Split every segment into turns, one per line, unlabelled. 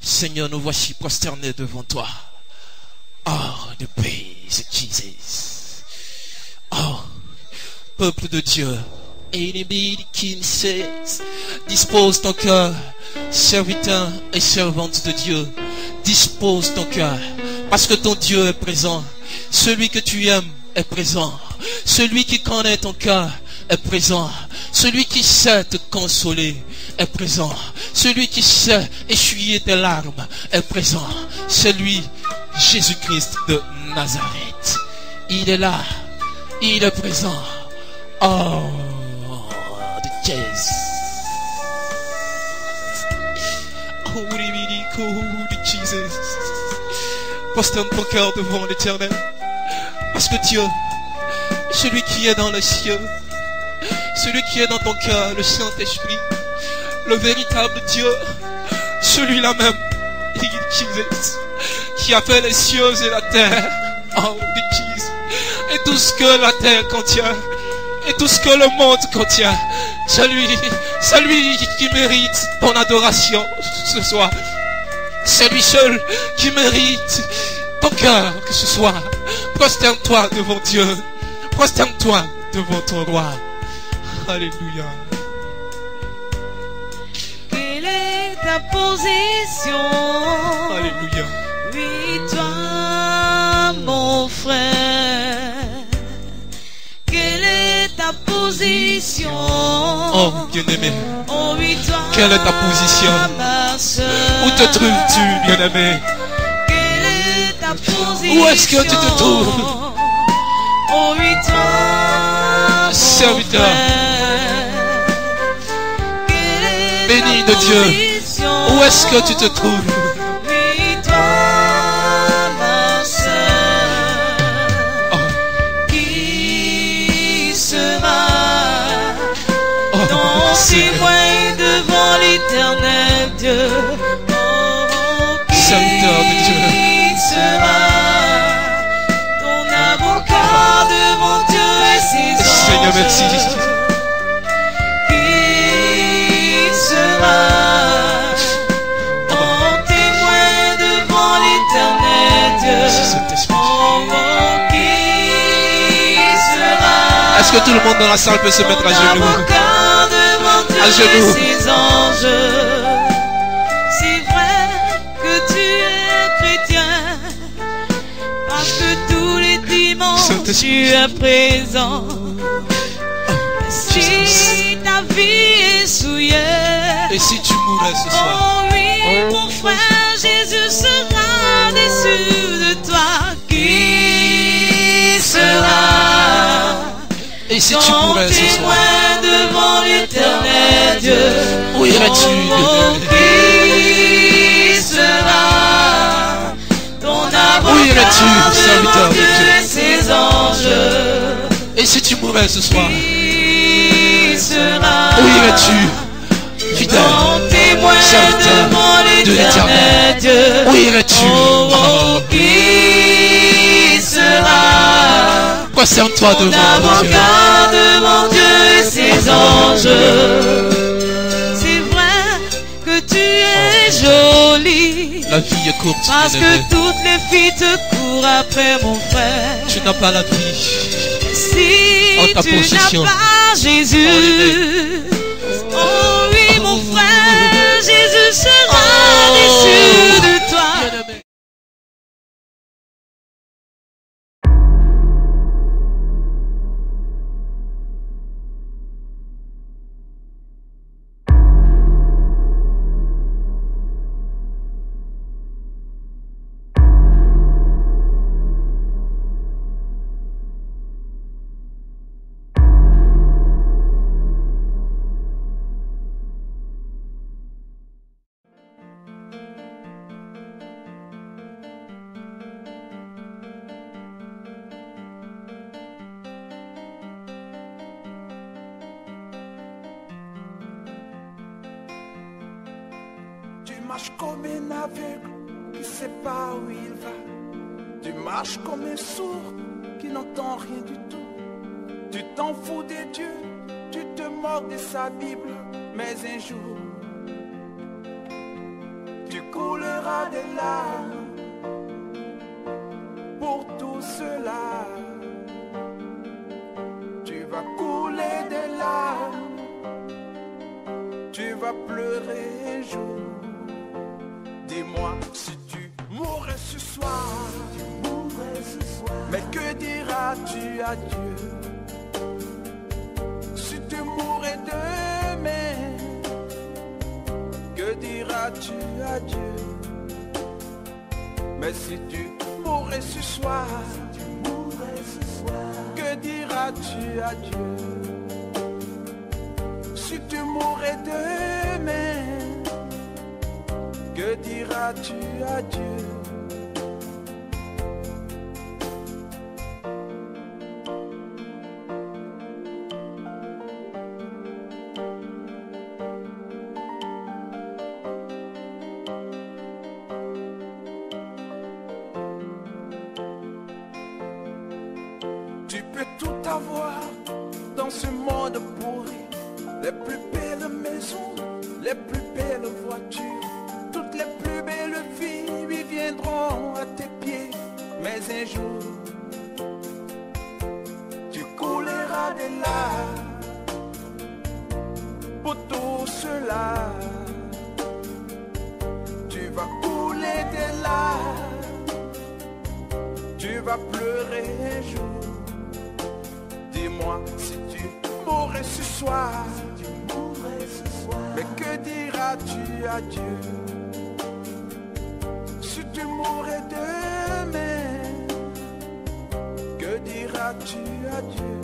Seigneur, nous voici prosternés devant toi. Oh, the praise Jesus. Oh, peuple de Dieu. Enemy King says, dispose ton cœur, serviteur et servante de Dieu. Dispose ton cœur, parce que ton Dieu est présent. Celui que tu aimes est présent. Celui qui connaît ton cœur est présent. Celui qui sait te consoler est présent. Celui qui sait essuyer tes larmes est présent. C'est lui, Jésus-Christ de Nazareth. Il est là. Il est présent. Oh, the Jesus. Oh, the Jesus. Prosterne ton cœur devant l'Éternel. Parce que Dieu, celui qui est dans les cieux, celui qui est dans ton cœur, le Saint-Esprit, le véritable Dieu, celui-là même, Jesus, qui a fait les cieux et la terre, oh, Jesus, et tout ce que la terre contient, et tout ce que le monde contient, c'est lui qui mérite ton adoration ce soir. C'est lui seul qui mérite ton cœur que ce soir. Prosterne-toi devant Dieu. Prosterne-toi devant ton roi. Alléluia.
Quelle est ta position?
Alléluia.
Oui, toi, mon frère. Quelle est ta position?
Oh, bien-aimé.
Oh, oui, toi,
quelle est ta position?
ma sœur.
Où te trouves-tu, bien-aimé?
Quelle est ta position?
Où est-ce que tu te trouves?
Oh, oui, toi,
serviteur, béni de Dieu, où est-ce que tu te trouves?
Oui, toi, ma sœur, qui sera ton témoin devant l'Éternel Dieu?
Serviteur de Dieu,
qui sera ton avocat devant Dieu et ses anges?
Seigneur, merci.
Qui sera ton témoin devant l'Éternel Dieu? Qui sera?
Est-ce que tout le monde dans la salle peut se mettre à genoux? À genoux.
Ses anges. C'est vrai que tu es chrétien, parce que tous les dimanches tu es présent. Si ta vie est souillée,
et si tu mourais ce soir?
oh oui, mon frère, Jésus sera déçu de toi. Qui sera?
Et si tu mourais ce soir?
Devant l'Éternel Dieu,
où irais-tu?
Qui sera ton avocat?
Où irais-tu, serviteur de Dieu?
Et ses anges.
Et si tu mourais ce soir?
Qui sera?
Où irais-tu, fidèle serviteur de l'Éternel?
Dieu.
Où irais-tu?
Qui sera?
Prosterne-toi devant Dieu.
Devant Dieu et ses anges. C'est vrai que tu es jolie,
la vie est courte,
parce que toutes les filles te courent après, mon frère.
Tu n'as pas la vie
si
en ta
tu
possession.
n'as pas Jésus, oh oui, mon frère, Jésus sera déçu de toi.
marches comme un aveugle qui sait pas où il va. Tu marches comme un sourd qui n'entend rien du tout. Tu t'en fous des dieux, tu te moques de sa Bible. Mais un jour, tu couleras des larmes pour tout cela. Tu vas couler des larmes, tu vas pleurer un jour. Dis-moi si tu mourrais ce soir, mais que diras-tu à Dieu? Si tu mourrais demain, que diras-tu à Dieu? Mais si tu mourrais ce soir, que diras-tu à Dieu? Si tu mourrais demain, que diras-tu à Dieu? Tu peux tout avoir dans ce monde pourri, les plus belles maisons, les plus belles voitures, toutes les plus belles filles viendront à tes pieds. Mais un jour, tu couleras des larmes pour tout cela. Tu vas couler des larmes, tu vas pleurer un jour. Dis-moi si tu mourrais ce soir, mais que diras-tu à Dieu? Si tu mourrais demain, que diras-tu à Dieu?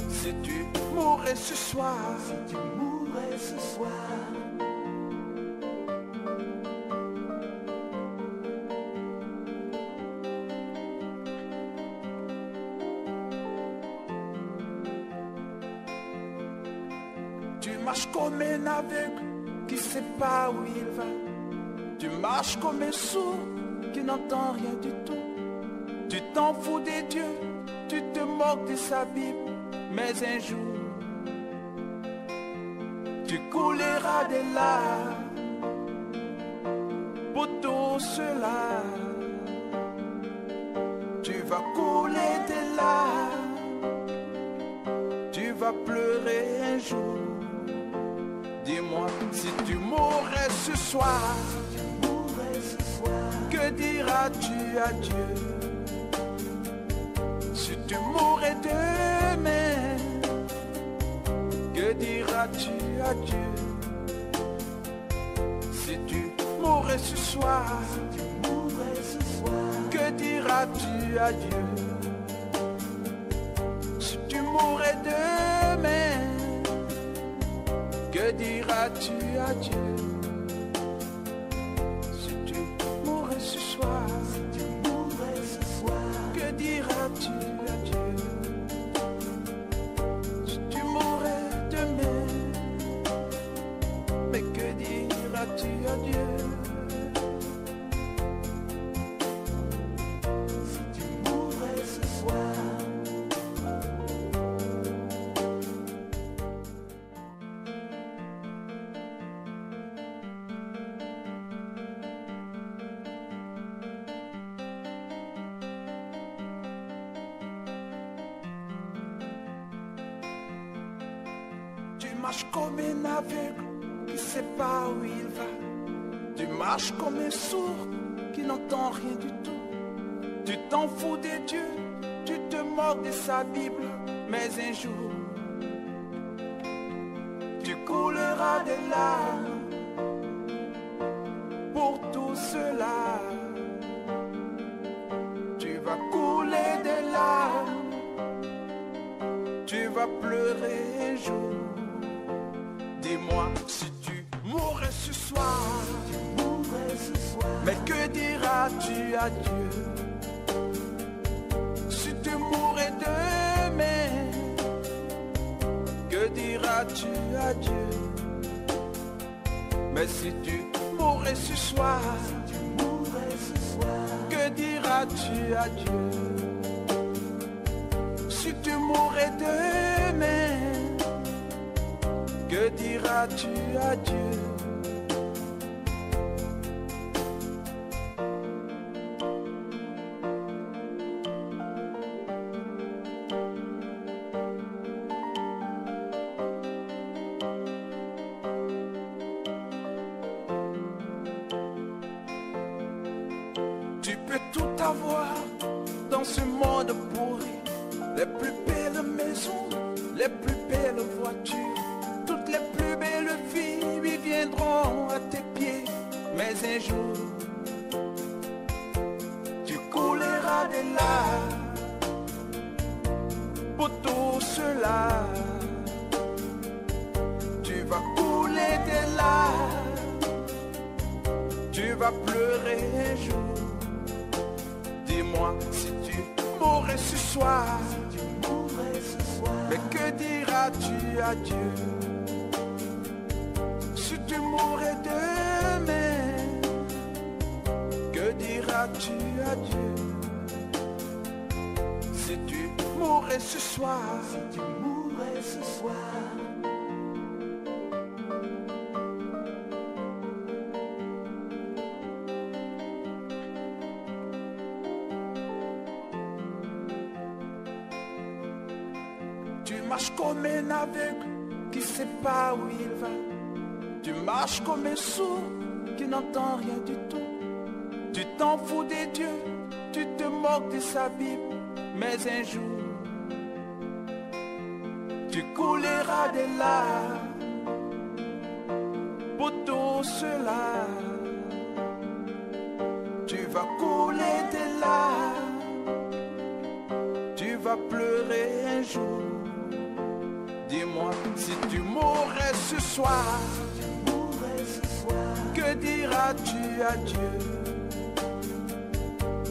Si tu mourrais ce soir, tu marches comme un aveugle qui sait pas où il va. Tu marches comme un sourd qui n'entend rien du tout. Tu t'en fous des dieux, tu te moques de sa Bible. Mais un jour, tu couleras des larmes pour tout cela. Tu vas couler des larmes, tu vas pleurer un jour. Dis-moi si tu mourrais ce soir, que diras-tu à Dieu? Si tu mourrais demain, que diras-tu à Dieu? Si tu mourrais ce soir, que diras-tu à Dieu? Si tu mourrais demain, que diras-tu à Dieu? Si tu mourrais ce soir, que diras-tu à Dieu? Si tu mourrais demain, mais que diras-tu à Dieu? Si tu mourrais ce soir. Tu marches comme un aveugle qui sait pas où il va. Tu marches comme un sourd qui n'entend rien du tout. Tu t'en fous des dieux, tu te moques de sa Bible. Mais un jour, tu couleras des larmes pour tout cela. Tu vas couler des larmes, tu vas pleurer un jour. Dis-moi si tu mourrais ce soir, mais que diras-tu à Dieu? Si tu mourrais demain, que diras-tu à Dieu? Mais si tu mourrais ce soir, que diras-tu à Dieu? Si tu mourrais demain, que diras-tu à Dieu? avoir dans ce monde pourri. Les plus belles maisons, les plus belles voitures, toutes les plus belles filles viendront à tes pieds. Mais un jour, tu couleras des larmes pour tout cela. Tu vas couler des larmes, tu vas pleurer un jour. Dis-moi si tu mourrais ce soir, mais que diras-tu à Dieu? Si tu mourrais demain, que diras-tu à Dieu? Si tu mourrais ce soir, tu marches comme un aveugle qui sait pas où il va. Tu marches comme un sourd qui n'entend rien du tout. Tu t'en fous des dieux, tu te moques de sa Bible. Mais un jour, tu couleras des larmes pour tout cela. Tu vas couler des larmes, tu vas pleurer un jour. Dis-moi si tu mourrais ce soir, que diras-tu à Dieu?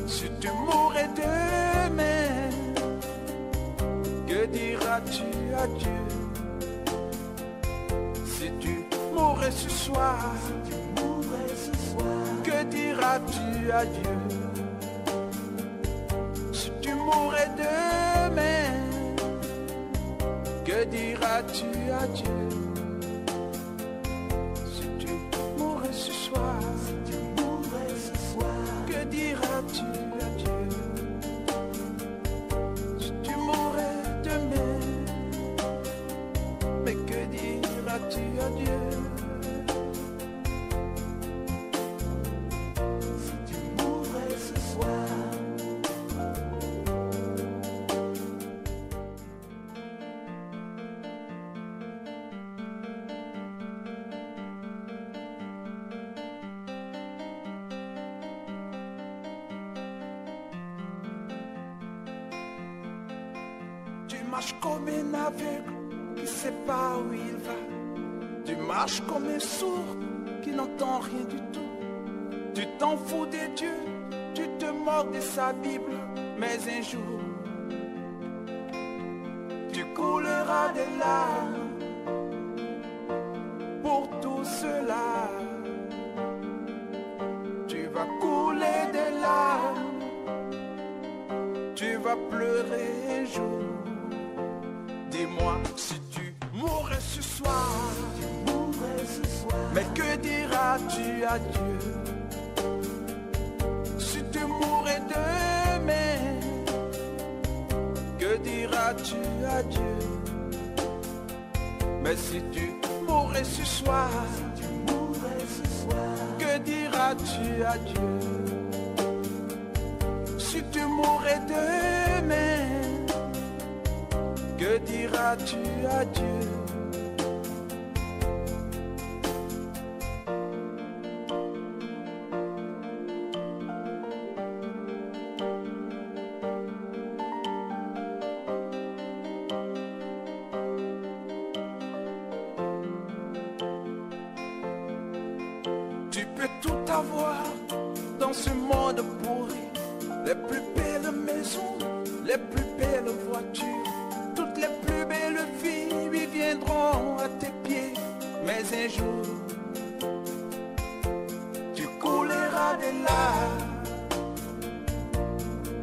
Si tu mourrais demain, que diras-tu à Dieu? Si tu mourrais ce soir, que diras-tu à Dieu? Si tu mourrais demain, que diras-tu à Dieu? Si tu mourrais ce soir, que diras-tu à Dieu? Si tu mourrais demain, mais que diras-tu à Dieu? Si tu mourrais ce soir. Tu marches comme un aveugle qui sait pas où il va. Tu marches comme un sourd qui n'entend rien du tout. Tu t'en fous des dieux, tu te moques de sa Bible. Mais un jour, tu couleras des larmes pour tout cela. Tu vas couler des larmes, tu vas pleurer un jour. Dis-moi si tu mourrais ce soir, mais que diras-tu à Dieu? Si tu mourrais demain, que diras-tu à Dieu? Mais si tu mourrais ce soir, que diras-tu à Dieu? Si tu mourrais demain, que diras-tu à Dieu? Tu peux tout avoir dans ce monde pourri. Les plus belles maisons, les plus belles voitures, toutes les plus belles filles viendront à tes pieds. Mais un jour, tu couleras des larmes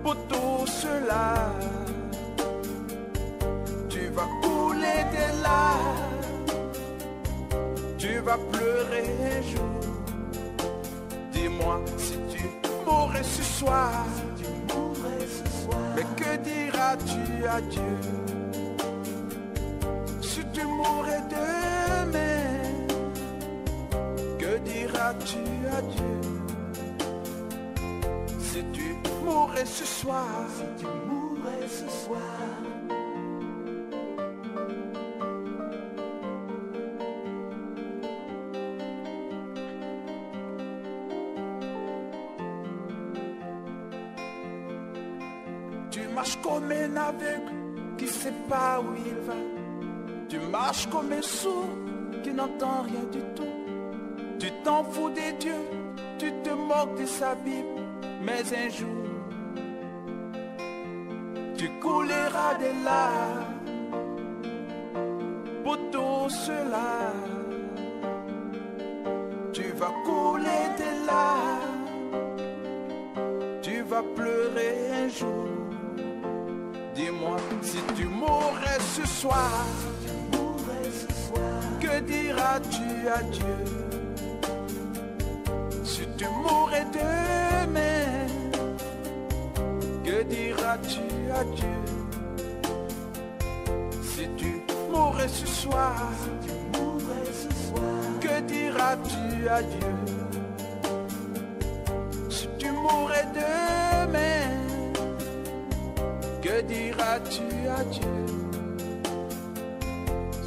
pour tout cela. Tu vas couler des larmes, tu vas pleurer un jour. Dis-moi si tu mourrais ce soir, mais que diras-tu à Dieu? Si tu mourrais demain, que diras-tu à Dieu? si tu mourais ce soir, si tu mourais ce soir. Tu marches comme un aveugle qui sait pas où il va. Tu marches comme un sourd qui n'entend rien du tout. Tu t'en fous des dieux, tu te moques de sa Bible. Mais un jour, tu couleras des larmes pour tout cela. Tu vas couler des larmes, tu vas pleurer un jour. Dis-moi, si tu mourrais ce soir, que diras-tu à Dieu? Si tu mourrais demain, que diras-tu à Dieu? Si tu mourrais ce soir, que diras-tu à Dieu? Si tu mourrais demain, que diras-tu à Dieu?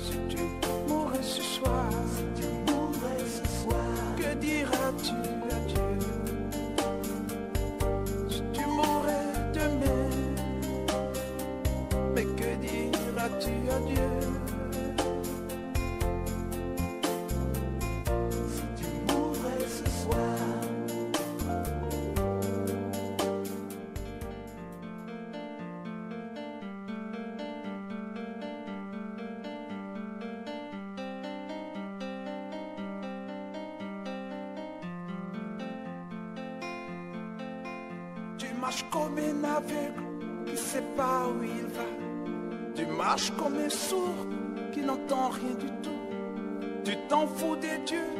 Si tu mourrais ce soir, que diras-tu à Dieu? Si tu mourrais demain, mais que diras-tu à Dieu? Si tu mourrais ce soir. Tu marches comme un aveugle qui sait pas où il va. Tu marches comme un sourd qui n'entend rien du tout. Tu t'en fous des dieux,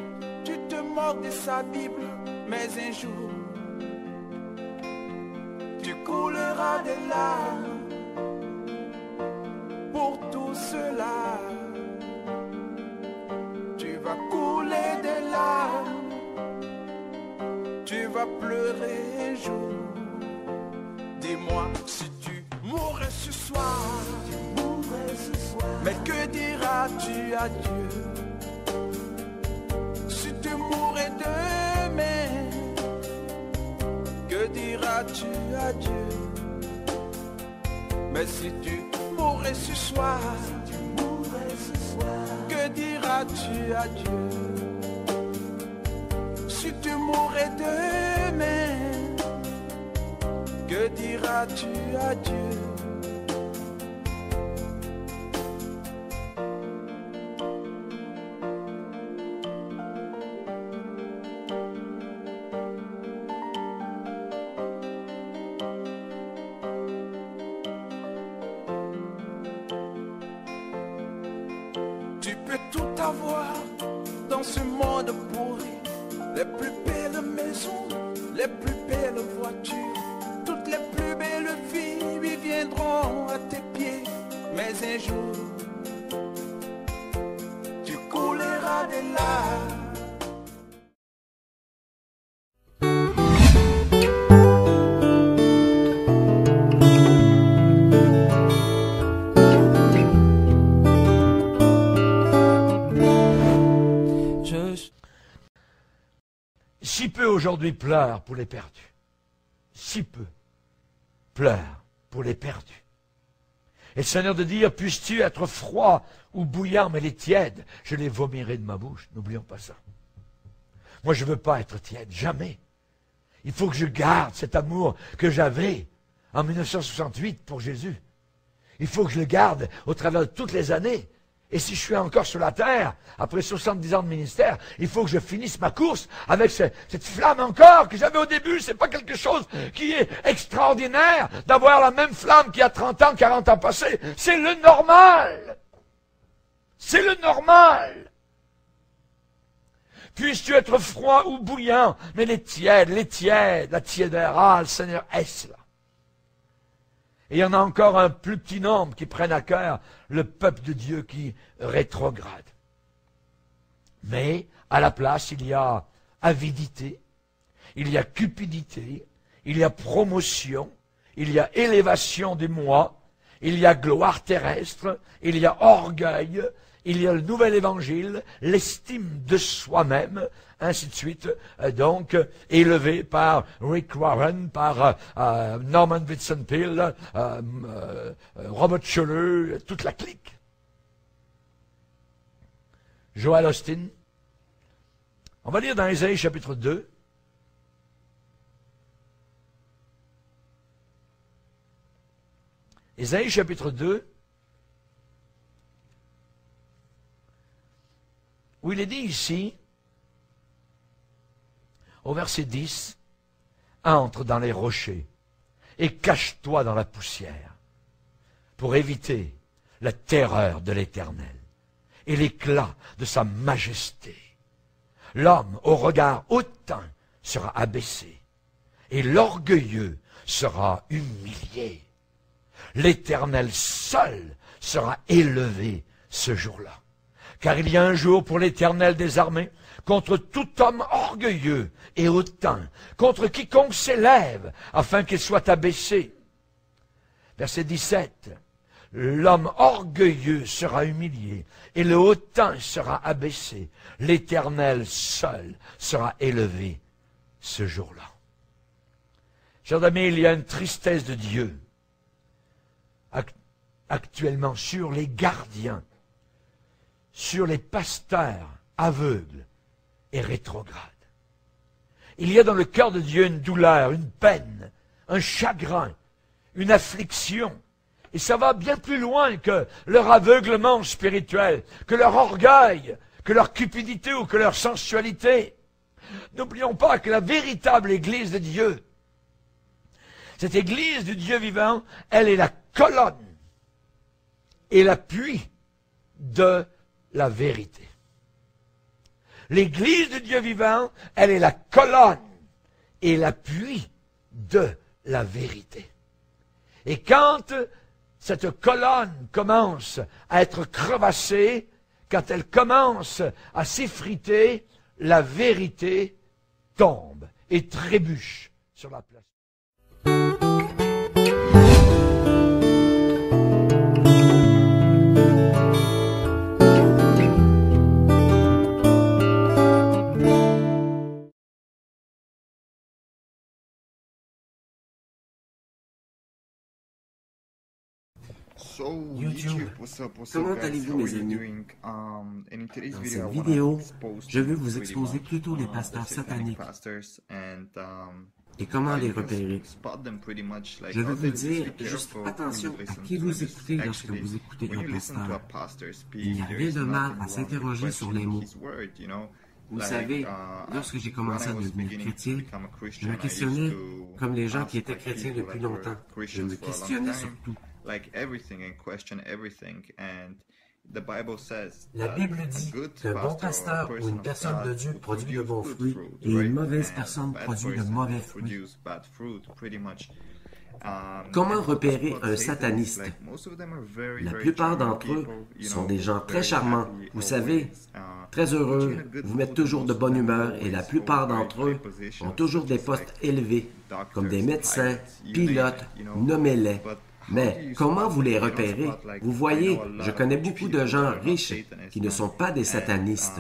tu te moques de sa Bible. Mais un jour, tu couleras des larmes pour tout cela. Tu vas couler des larmes, tu vas pleurer un jour. Dis-moi, si tu mourrais ce soir, mais que diras-tu à Dieu? Si tu mourrais demain, que diras-tu à Dieu? Mais si tu mourrais ce soir, que diras-tu à Dieu? Si tu mourrais demain, que diras-tu à Dieu? Tu peux tout avoir dans ce monde pourri, les plus belles maisons, les plus belles voitures, toutes les plus belles filles viendront à tes pieds. Mais un jour, tu couleras des larmes.
Si peu aujourd'hui pleurent pour les perdus. Si peu pleurent pour les perdus. Et le Seigneur de dire, puisses-tu être froid ou bouillant, mais les tièdes, je les vomirai de ma bouche. N'oublions pas ça. Moi, je ne veux pas être tiède, jamais. Il faut que je garde cet amour que j'avais en 1968 pour Jésus. Il faut que je le garde au travers de toutes les années. Et si je suis encore sur la terre, après 70 ans de ministère, il faut que je finisse ma course avec cette flamme encore que j'avais au début. C'est pas quelque chose qui est extraordinaire d'avoir la même flamme qu'il y a 30 ans, 40 ans passés. C'est le normal. C'est le normal. Puisses-tu être froid ou bouillant, mais les tièdes, la tiédeur, ah, le Seigneur est là. Et il y en a encore un plus petit nombre qui prennent à cœur le peuple de Dieu qui rétrograde. Mais à la place, il y a avidité, il y a cupidité, il y a promotion, il y a élévation du moi, il y a gloire terrestre, il y a orgueil, il y a le nouvel évangile, l'estime de soi-même, ainsi de suite. Donc, élevé par Rick Warren, par Norman Vincent Peale, Robert Schuller, toute la clique. Joel Austin. On va lire dans Ésaïe chapitre 2. Ésaïe chapitre 2, où il est dit ici, au verset 10, « Entre dans les rochers et cache-toi dans la poussière pour éviter la terreur de l'Éternel et l'éclat de sa majesté. L'homme au regard hautain sera abaissé et l'orgueilleux sera humilié. L'Éternel seul sera élevé ce jour-là. Car il y a un jour pour l'Éternel des armées, contre tout homme orgueilleux et hautain, contre quiconque s'élève, afin qu'il soit abaissé. » Verset 17. « L'homme orgueilleux sera humilié, et le hautain sera abaissé. L'Éternel seul sera élevé ce jour-là. » Chers amis, il y a une tristesse de Dieu actuellement sur les gardiens, sur les pasteurs aveugles et rétrogrades. Il y a dans le cœur de Dieu une douleur, une peine, un chagrin, une affliction. Et ça va bien plus loin que leur aveuglement spirituel, que leur orgueil, que leur cupidité ou que leur sensualité. N'oublions pas que la véritable Église de Dieu, cette Église du Dieu vivant, elle est la colonne et l'appui de la vérité. L'Église du Dieu vivant, elle est la colonne et l'appui de la vérité. Et quand cette colonne commence à être crevassée, quand elle commence à s'effriter, la vérité tombe et trébuche sur la place.
YouTube. Comment allez-vous, mes amis? Dans cette vidéo, je veux vous exposer plutôt les pasteurs sataniques et comment les repérer. Je veux vous dire juste attention à qui vous écoutez lorsque vous écoutez un pasteur. Il n'y a rien de mal à s'interroger sur les mots. Vous savez, lorsque j'ai commencé à devenir chrétien, je me questionnais comme les gens qui étaient chrétiens depuis longtemps. Je me questionnais sur tout. La Bible dit qu'un bon pasteur ou une personne de Dieu produit de bons fruits et une mauvaise personne produit de mauvais fruits. Comment repérer un sataniste? La plupart d'entre eux sont des gens très charmants, vous savez, très heureux, vous mettent toujours de bonne humeur et la plupart d'entre eux ont toujours des postes élevés, comme des médecins, pilotes, nommez-les. Mais comment vous les repérez? Vous voyez, je connais beaucoup de gens riches qui ne sont pas des satanistes.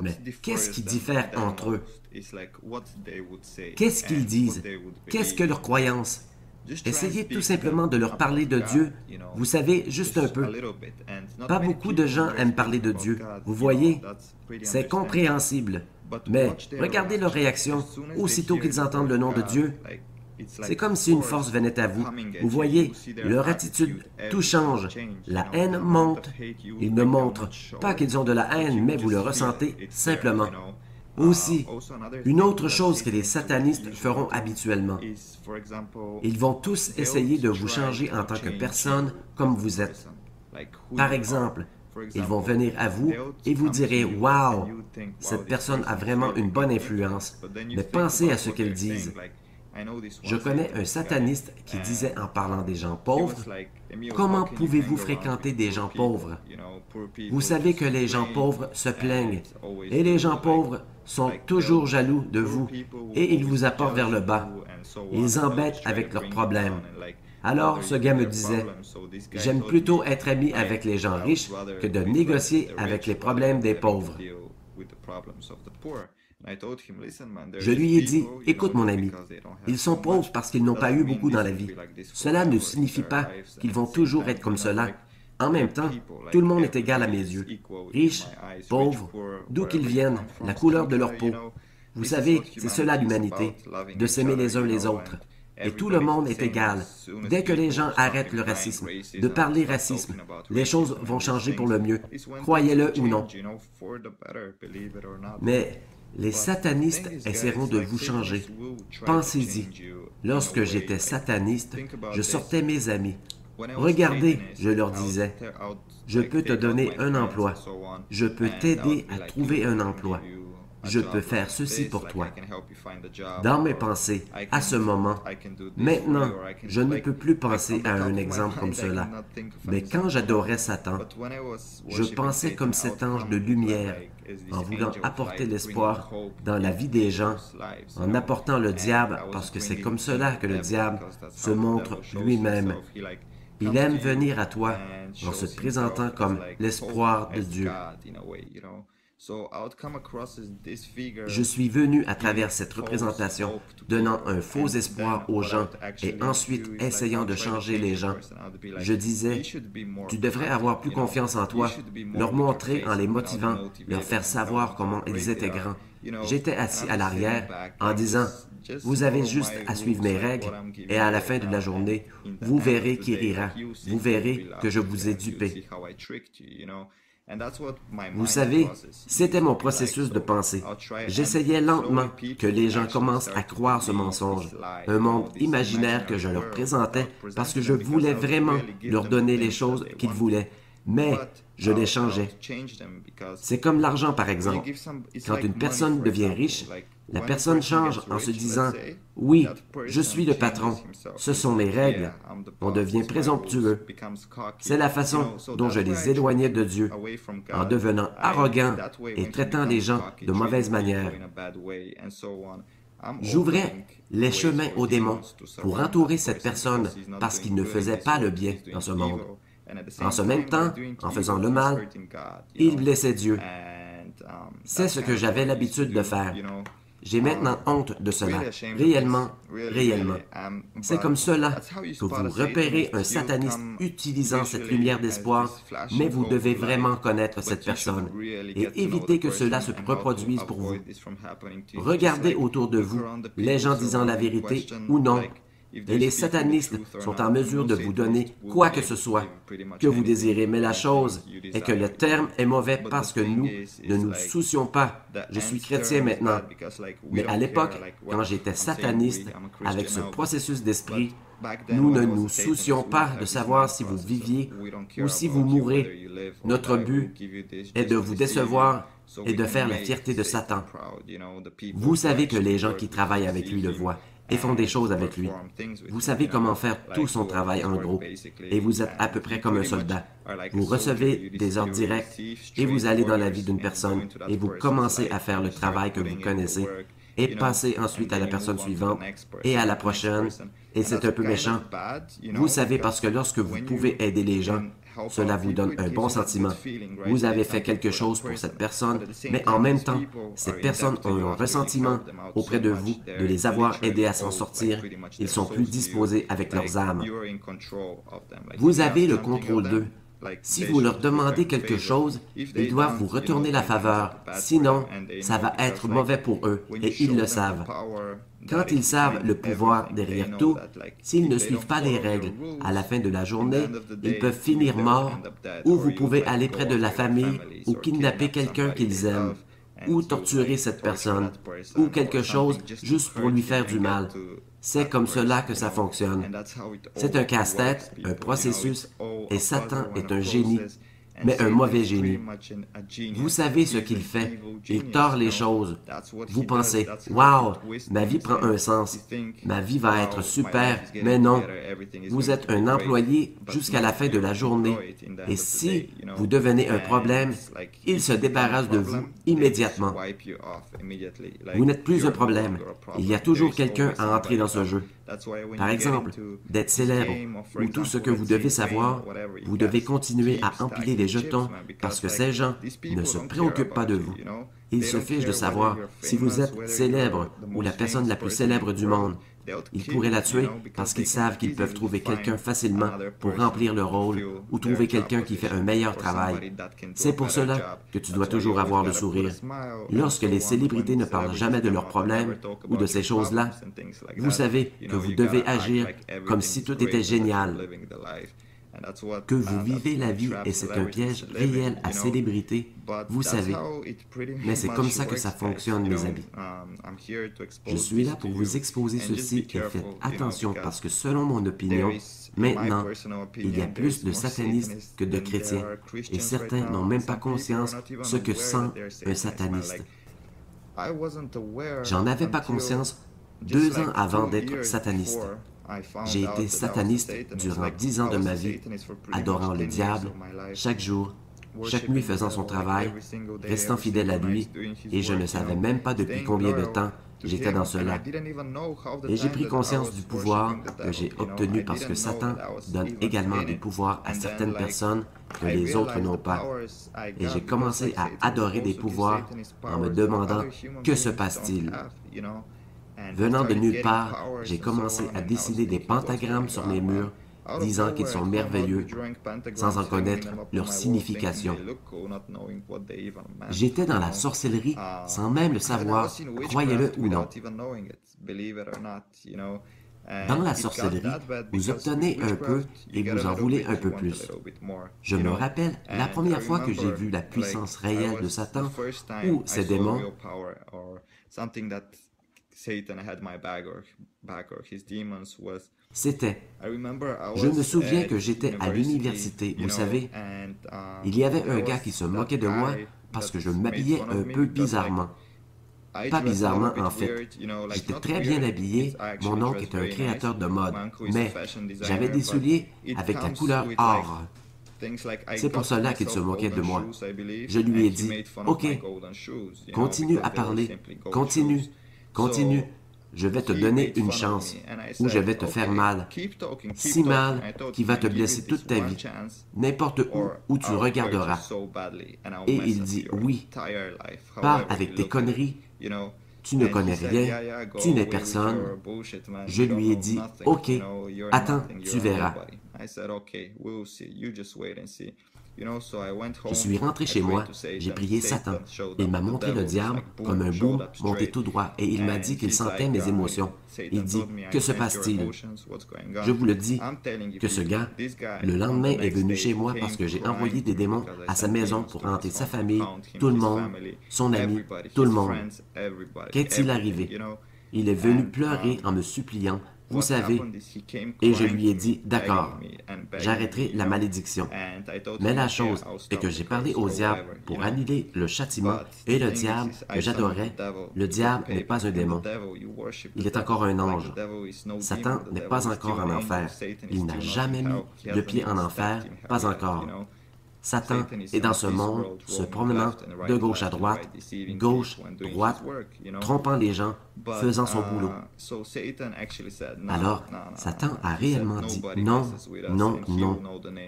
Mais qu'est-ce qui diffère entre eux? Qu'est-ce qu'ils disent? Qu'est-ce que leur croyance? Essayez tout simplement de leur parler de Dieu. Vous savez, juste un peu. Pas beaucoup de gens aiment parler de Dieu. Vous voyez, c'est compréhensible. Mais regardez leur réaction aussitôt qu'ils entendent le nom de Dieu. C'est comme si une force venait à vous. Vous voyez, leur attitude, tout change. La haine monte. Ils ne montrent pas qu'ils ont de la haine, mais vous le ressentez simplement. Aussi, une autre chose que les satanistes feront habituellement. Ils vont tous essayer de vous changer en tant que personne comme vous êtes. Par exemple, ils vont venir à vous et vous direz « Wow, cette personne a vraiment une bonne influence. » Mais pensez à ce qu'ils disent. Je connais un sataniste qui disait en parlant des gens pauvres, « Comment pouvez-vous fréquenter des gens pauvres? Vous savez que les gens pauvres se plaignent, et les gens pauvres sont toujours jaloux de vous et ils vous apportent vers le bas. Ils embêtent avec leurs problèmes. Alors, ce gars me disait, « J'aime plutôt être ami avec les gens riches que de négocier avec les problèmes des pauvres. » Je lui ai dit, « Écoute mon ami, ils sont pauvres parce qu'ils n'ont pas eu beaucoup dans la vie. Cela ne signifie pas qu'ils vont toujours être comme cela. En même temps, tout le monde est égal à mes yeux. Riches, pauvres, d'où qu'ils viennent, la couleur de leur peau. Vous savez, c'est cela l'humanité, de s'aimer les uns les autres. Et tout le monde est égal. Dès que les gens arrêtent le racisme, de parler racisme, les choses vont changer pour le mieux, croyez-le ou non. Mais les satanistes essaieront de vous changer. Pensez-y. Lorsque j'étais sataniste, je sortais mes amis. Regardez, je leur disais, je peux te donner un emploi. Je peux t'aider à trouver un emploi. Je peux faire ceci pour toi. Dans mes pensées, à ce moment, maintenant, je ne peux plus penser à un exemple comme cela. Mais quand j'adorais Satan, je pensais comme cet ange de lumière, en voulant apporter l'espoir dans la vie des gens, en apportant le diable, parce que c'est comme cela que le diable se montre lui-même. Il aime venir à toi en se présentant comme l'espoir de Dieu. Je suis venu à travers cette représentation, donnant un faux espoir aux gens et ensuite essayant de changer les gens. Je disais, tu devrais avoir plus confiance en toi, leur montrer en les motivant, leur faire savoir comment ils étaient grands. J'étais assis à l'arrière en disant, vous avez juste à suivre mes règles et à la fin de la journée, vous verrez qui rira, vous verrez que je vous ai dupé. Vous savez, c'était mon processus de pensée. J'essayais lentement que les gens commencent à croire ce mensonge, un monde imaginaire que je leur présentais parce que je voulais vraiment leur donner les choses qu'ils voulaient. Mais je les changeais. C'est comme l'argent, par exemple. Quand une personne devient riche, la personne change en se disant « Oui, je suis le patron, ce sont mes règles. » On devient présomptueux. C'est la façon dont je les éloignais de Dieu, en devenant arrogant et traitant les gens de mauvaise manière. J'ouvrais les chemins aux démons pour entourer cette personne parce qu'il ne faisait pas le bien dans ce monde. En ce même temps, en faisant le mal, il blessait Dieu. C'est ce que j'avais l'habitude de faire. J'ai maintenant honte de cela. Réellement, réellement. C'est comme cela que vous repérez un sataniste utilisant cette lumière d'espoir, mais vous devez vraiment connaître cette personne et éviter que cela se reproduise pour vous. Regardez autour de vous les gens disant la vérité ou non. Et les satanistes sont en mesure de vous donner quoi que ce soit que vous désirez. Mais la chose est que le terme est mauvais parce que nous ne nous soucions pas. Je suis chrétien maintenant. Mais à l'époque, quand j'étais sataniste, avec ce processus d'esprit, nous ne nous soucions pas de savoir si vous viviez ou si vous mourrez. Notre but est de vous décevoir et de faire la fierté de Satan. Vous savez que les gens qui travaillent avec lui le voient et font des choses avec lui. Vous savez comment faire tout son travail en gros, et vous êtes à peu près comme un soldat. Vous recevez des ordres directs, et vous allez dans la vie d'une personne, et vous commencez à faire le travail que vous connaissez, et passez ensuite à la personne suivante, et à la prochaine, et c'est un peu méchant. Vous savez parce que lorsque vous pouvez aider les gens, cela vous donne un bon sentiment. Vous avez fait quelque chose pour cette personne, mais en même temps, ces personnes ont un ressentiment auprès de vous de les avoir aidés à s'en sortir. Ils sont plus disposés avec leurs âmes. Vous avez le contrôle d'eux. Si vous leur demandez quelque chose, ils doivent vous retourner la faveur. Sinon, ça va être mauvais pour eux, et ils le savent. Quand ils savent le pouvoir derrière tout, s'ils ne suivent pas les règles, à la fin de la journée, ils peuvent finir morts, ou vous pouvez aller près de la famille, ou kidnapper quelqu'un qu'ils aiment, ou torturer cette personne, ou quelque chose juste pour lui faire du mal. C'est comme cela que ça fonctionne. C'est un casse-tête, un processus, et Satan est un génie. mais un mauvais génie. Vous savez ce qu'il fait. Il tord les choses. Vous pensez, « Wow, ma vie prend un sens. Ma vie va être super. » Mais non, vous êtes un employé jusqu'à la fin de la journée. Et si vous devenez un problème, il se débarrasse de vous immédiatement. Vous n'êtes plus un problème. Il y a toujours quelqu'un à entrer dans ce jeu. Par exemple, d'être célèbre, ou tout ce que vous devez savoir, vous devez continuer à empiler les jetons parce que ces gens ne se préoccupent pas de vous. Ils se fichent de savoir si vous êtes célèbre ou la personne la plus célèbre du monde. Ils pourraient la tuer parce qu'ils savent qu'ils peuvent trouver quelqu'un facilement pour remplir le rôle ou trouver quelqu'un qui fait un meilleur travail. C'est pour cela que tu dois toujours avoir le sourire. Lorsque les célébrités ne parlent jamais de leurs problèmes ou de ces choses-là, vous savez que vous devez agir comme si tout était génial. Que vous vivez la vie et c'est un piège réel à célébrité, vous savez. Mais c'est comme ça que ça fonctionne, mes amis. Je suis là pour vous exposer ceci et faites attention parce que selon mon opinion, maintenant, il y a plus de satanistes que de chrétiens et certains n'ont même pas conscience ce que sent un sataniste. J'en avais pas conscience 2 ans avant d'être sataniste. J'ai été sataniste durant 10 ans de ma vie, adorant le diable, chaque jour, chaque nuit faisant son travail, restant fidèle à lui, et je ne savais même pas depuis combien de temps j'étais dans cela. Et j'ai pris conscience du pouvoir que j'ai obtenu parce que Satan donne également des pouvoirs à certaines personnes que les autres n'ont pas. Et j'ai commencé à adorer des pouvoirs en me demandant « Que se passe-t-il » Venant de nulle part, j'ai commencé à dessiner des pentagrammes sur les murs, disant qu'ils sont merveilleux, sans en connaître leur signification. J'étais dans la sorcellerie sans même le savoir, croyez-le ou non. Dans la sorcellerie, vous obtenez un peu et vous en voulez un peu plus. Je me rappelle la première fois que j'ai vu la puissance réelle de Satan ou ses démons. C'était, je me souviens que j'étais à l'université, vous savez, il y avait un gars qui se moquait de moi parce que je m'habillais un peu bizarrement. Pas bizarrement, en fait. J'étais très bien habillé, mon oncle est un créateur de mode, mais j'avais des souliers avec la couleur or. C'est pour cela qu'il se moquait de moi. Je lui ai dit, « Ok, continue à parler, continue. Continue, je vais te donner une chance, ou je vais te faire mal, si mal qu'il va te blesser toute ta vie, n'importe où tu regarderas. » Et il dit, « Oui, pars avec tes conneries, tu ne connais rien, tu n'es personne. » Je lui ai dit, « Ok, attends, tu verras. » Je suis rentré chez moi, j'ai prié Satan. Il m'a montré le diable comme un bout monté tout droit et il m'a dit qu'il sentait mes émotions. Il dit, « Que se passe-t-il? » Je vous le dis que ce gars, le lendemain, est venu chez moi parce que j'ai envoyé des démons à sa maison pour hanter sa famille, tout le monde, son ami, tout le monde. Qu'est-il arrivé? Il est venu pleurer en me suppliant, vous savez, et je lui ai dit, d'accord, j'arrêterai la malédiction. Mais la chose est que j'ai parlé au diable pour annuler le châtiment et le diable que j'adorais, le diable n'est pas un démon. Il est encore un ange. Satan n'est pas encore en enfer. Il n'a jamais mis le pied en enfer, pas encore. Satan est dans ce monde, se promenant de gauche à droite, gauche, droite, trompant les gens, faisant son boulot. Alors, Satan a réellement dit « Non, non, non,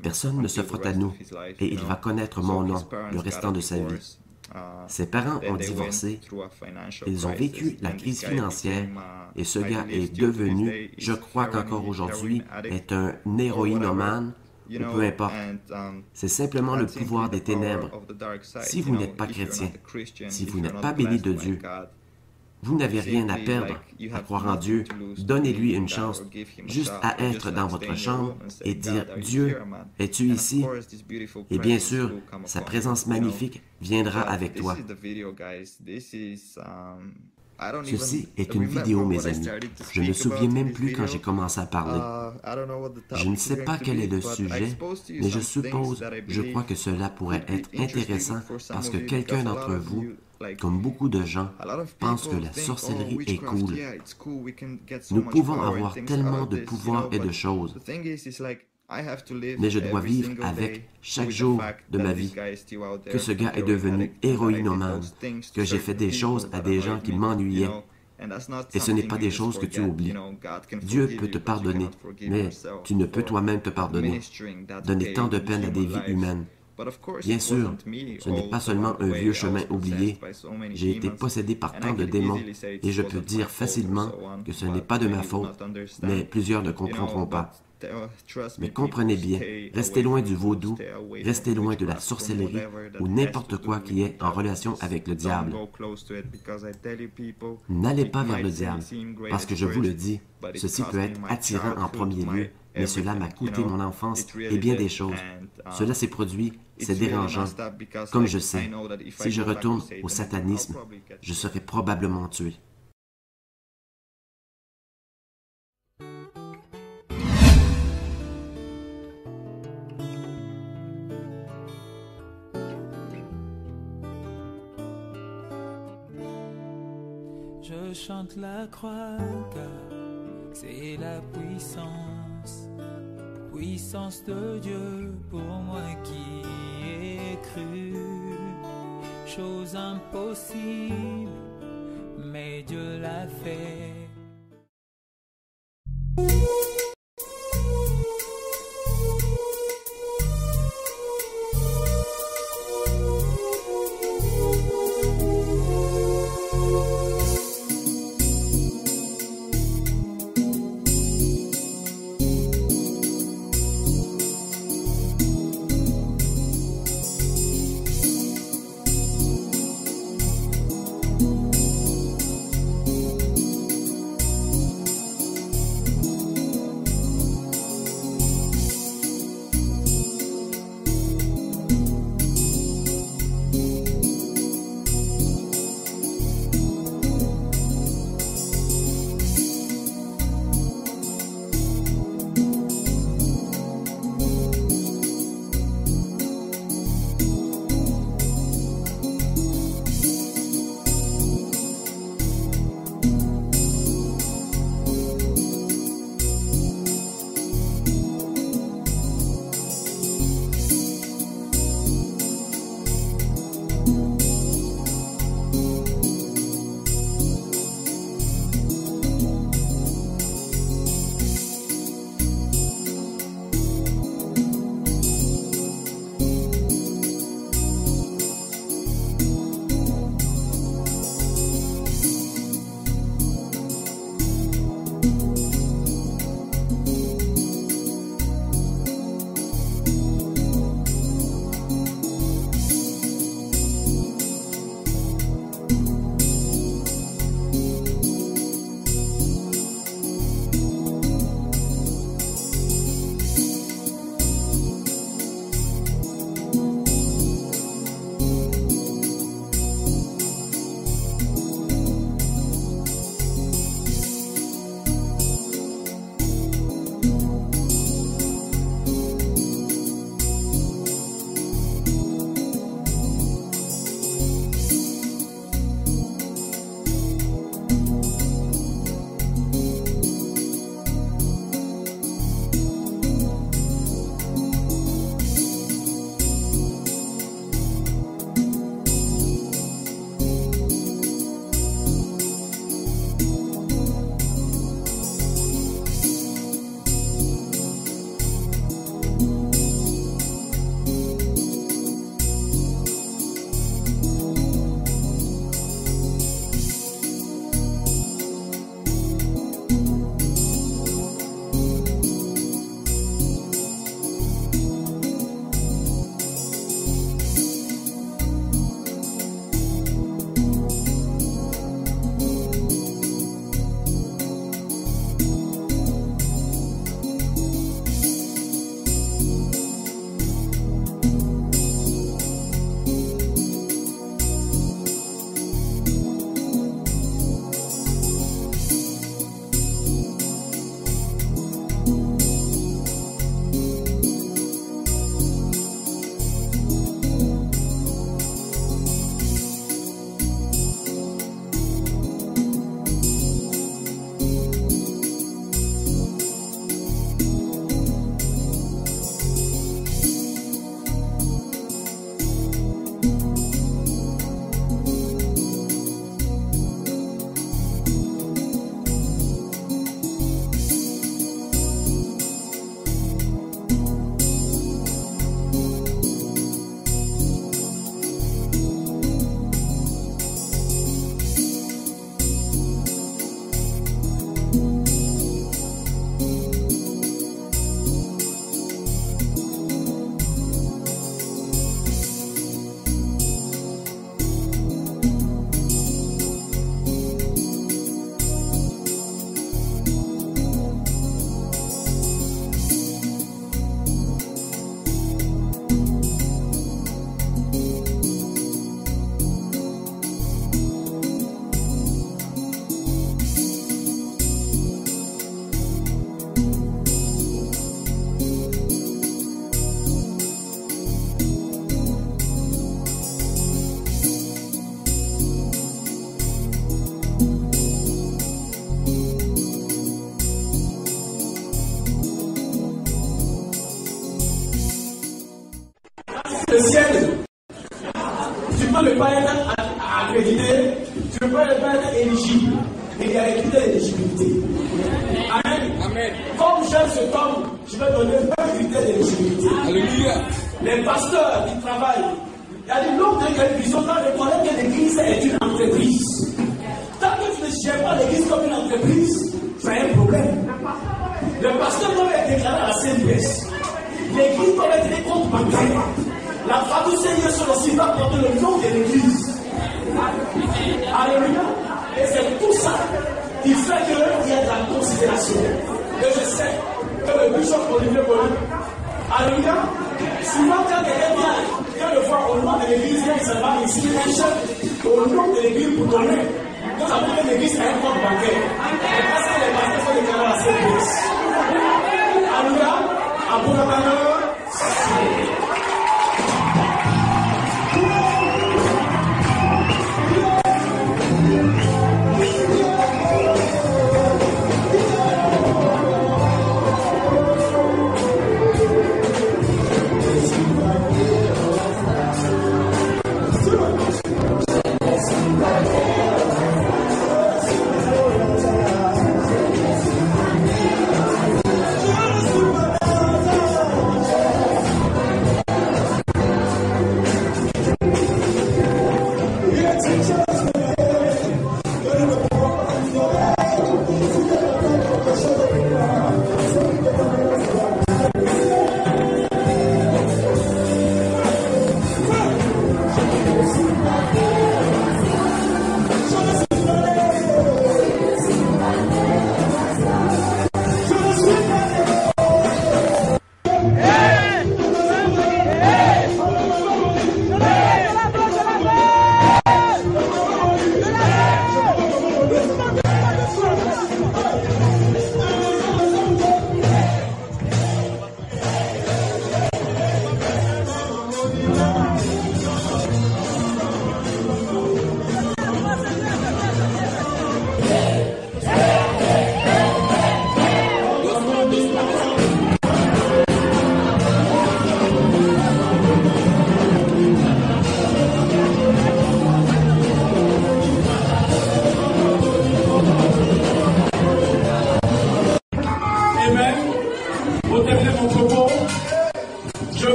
personne ne se frotte à nous, et il va connaître mon nom le restant de sa vie. » Ses parents ont divorcé, ils ont vécu la crise financière, et ce gars est devenu, je crois qu'encore aujourd'hui, est un héroïnomane, ou peu importe. C'est simplement le pouvoir des ténèbres. Si vous n'êtes pas chrétien, si vous n'êtes pas béni de Dieu, vous n'avez rien à perdre à croire en Dieu. Donnez-lui une chance, juste à être dans votre chambre et dire « Dieu, es-tu ici? » Et bien sûr, sa présence magnifique viendra avec toi. Ceci est une vidéo, mes amis. Je ne me souviens même plus quand j'ai commencé à parler. Je ne sais pas quel est le sujet, mais je crois que cela pourrait être intéressant parce que quelqu'un d'entre vous, comme beaucoup de gens, pense que la sorcellerie est cool. Nous pouvons avoir tellement de pouvoirs et de choses, mais je dois vivre avec chaque jour de ma vie que ce gars est devenu héroïnomane, que j'ai fait des choses à des gens qui m'ennuyaient. Et ce n'est pas des choses que tu oublies. Dieu peut te pardonner, mais tu ne peux toi-même te pardonner. Donner tant de peine à des vies humaines. Bien sûr, ce n'est pas seulement un vieux chemin oublié. J'ai été possédé par tant de démons et je peux dire facilement que ce n'est pas de ma faute, mais plusieurs ne comprendront pas. Mais comprenez bien, restez loin du vaudou, restez loin de la sorcellerie ou n'importe quoi qui est en relation avec le diable. N'allez pas vers le diable, parce que je vous le dis, ceci peut être attirant en premier lieu, mais cela m'a coûté mon enfance et bien des choses. Cela s'est produit, c'est dérangeant. Comme je sais, si je retourne au satanisme, je serai probablement tué.
Je chante la croix car c'est la puissance de Dieu pour moi qui ai cru. Chose impossible, mais Dieu l'a fait.
ciel, tu peux ne pas être accrédité, tu ne peux pas être éligible. Et il y a les critères d'éligibilité. Amen. Amen. Comme j'aime cet homme, je vais donner 20 critères d'éligibilité. Alléluia. Les pasteurs qui travaillent, il y a des noms de l'église, on doit reconnaître que l'église est une entreprise. Tant que tu ne gères pas l'église comme une entreprise, tu as un problème. Le pasteur doit être déclaré à la CNPS. L'église doit être des comptes bancaires. La famille Seigneur sur le site va porter le nom de l'église. Alléluia. Et c'est tout ça qui fait qu'il y a de la considération. Et je sais que le bishop Olivier Bollin, alléluia, souvent quand quelqu'un le voit au nom de l'église, il s'en va ici, un chef au nom de l'église pour donner. Nous avons que l'église a un compte bancaire. Et parce que les pasteurs sont déclarés à cette église. Alléluia, à Bourg-Amaneur,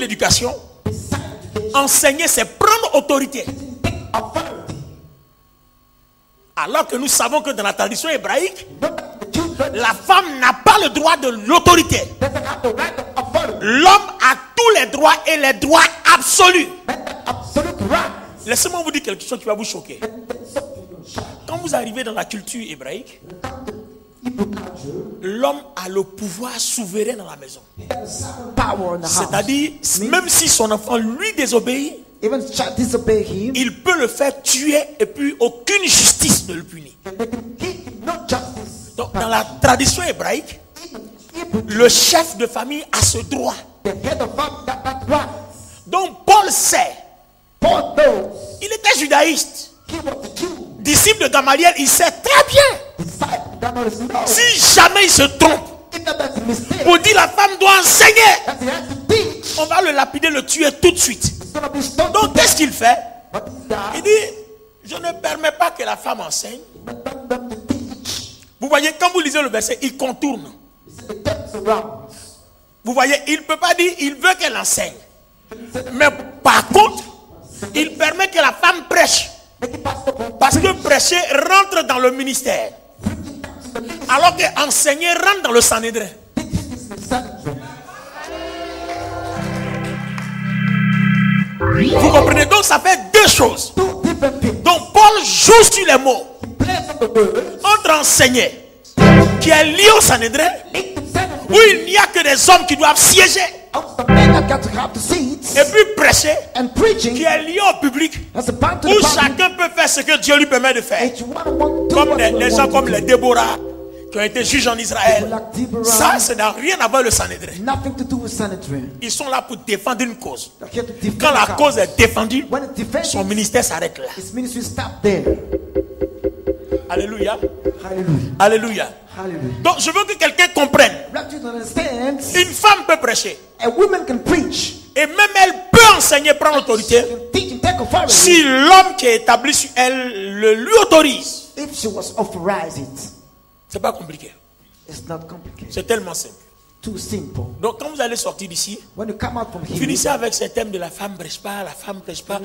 l'éducation, enseigner, c'est prendre autorité. Alors que nous savons que dans la tradition hébraïque, la femme n'a pas le droit de l'autorité. L'homme a tous les droits et les droits absolus. Laissez-moi vous dire quelque chose qui va vous choquer. Quand vous arrivez dans la culture hébraïque, l'homme a le pouvoir souverain dans la maison. C'est-à-dire, même si son enfant lui désobéit, il peut le faire tuer et puis aucune justice ne le punit. Donc, dans la tradition hébraïque, le chef de famille a ce droit. Donc Paul sait. Il était judaïste. Disciple de Gamaliel, il sait très bien. Si jamais il se trompe, on dit la femme doit enseigner, on va le lapider, le tuer tout de suite. Donc qu'est-ce qu'il fait? Il dit, je ne permets pas que la femme enseigne. Vous voyez, quand vous lisez le verset, il contourne. Vous voyez, il ne peut pas dire, il veut qu'elle enseigne. Mais par contre, il permet que la femme prêche. Parce que prêcher rentre dans le ministère. Alors que enseigner rentre dans le Sanhédrin. Vous comprenez? Donc ça fait deux choses. Donc Paul joue sur les mots. Entre enseigner, qui est lié au Sanhédrin, où il n'y a que des hommes qui doivent siéger, et puis prêcher, qui est lié au public, où chacun peut faire ce que Dieu lui permet de faire. Comme les gens comme les Déborah, qui ont été juges en Israël. Ça n'a rien à voir avec le Sanhédrin. Ils sont là pour défendre une cause. Quand la cause est défendue, son ministère s'arrête là. Alléluia. Alléluia. Donc je veux que quelqu'un comprenne. Une femme peut prêcher. Et même elle peut enseigner, prendre l'autorité, si l'homme qui est établi sur elle le lui autorise. C'est pas compliqué. C'est tellement simple. Donc quand vous allez sortir d'ici, finissez avec ce thème de la femme prêche pas, la femme prêche pas.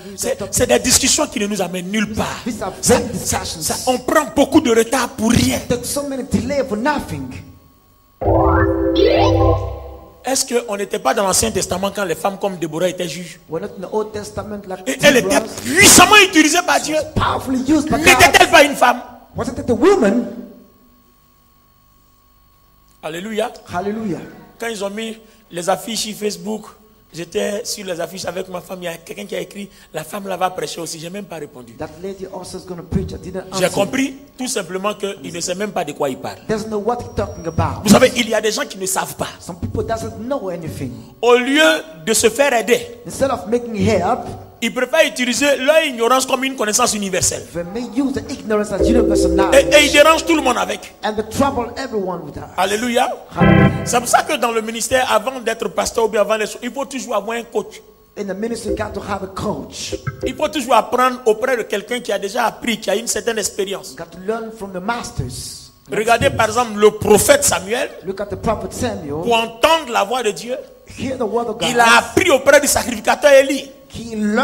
C'est des discussions qui ne nous amènent nulle part. On prend beaucoup de retard pour rien. Est-ce qu'on n'était pas dans l'Ancien Testament quand les femmes comme Déborah étaient juges? Et elle était puissamment utilisée par Dieu. N'était-elle pas une femme? Alléluia.
Hallelujah.
Quand ils ont mis les affiches sur Facebook, j'étais sur les affiches avec ma femme. Il y a quelqu'un qui a écrit, la femme là va prêcher aussi. J'ai même pas répondu. J'ai compris tout simplement qu'il ne sait même pas de quoi il parle. Vous savez, il y a des gens qui ne savent pas. Au lieu de se faire aider, ils préfèrent utiliser leur ignorance comme une connaissance universelle. Et ils dérangent tout le monde avec. Alléluia. C'est pour ça que dans le ministère, avant d'être pasteur ou bien avant les choses, il faut toujours avoir un coach. Il faut toujours apprendre auprès de quelqu'un qui a déjà appris, qui a une certaine expérience. Regardez par exemple le prophète Samuel. Pour entendre la voix de Dieu, il a appris auprès du sacrificateur Élie. Il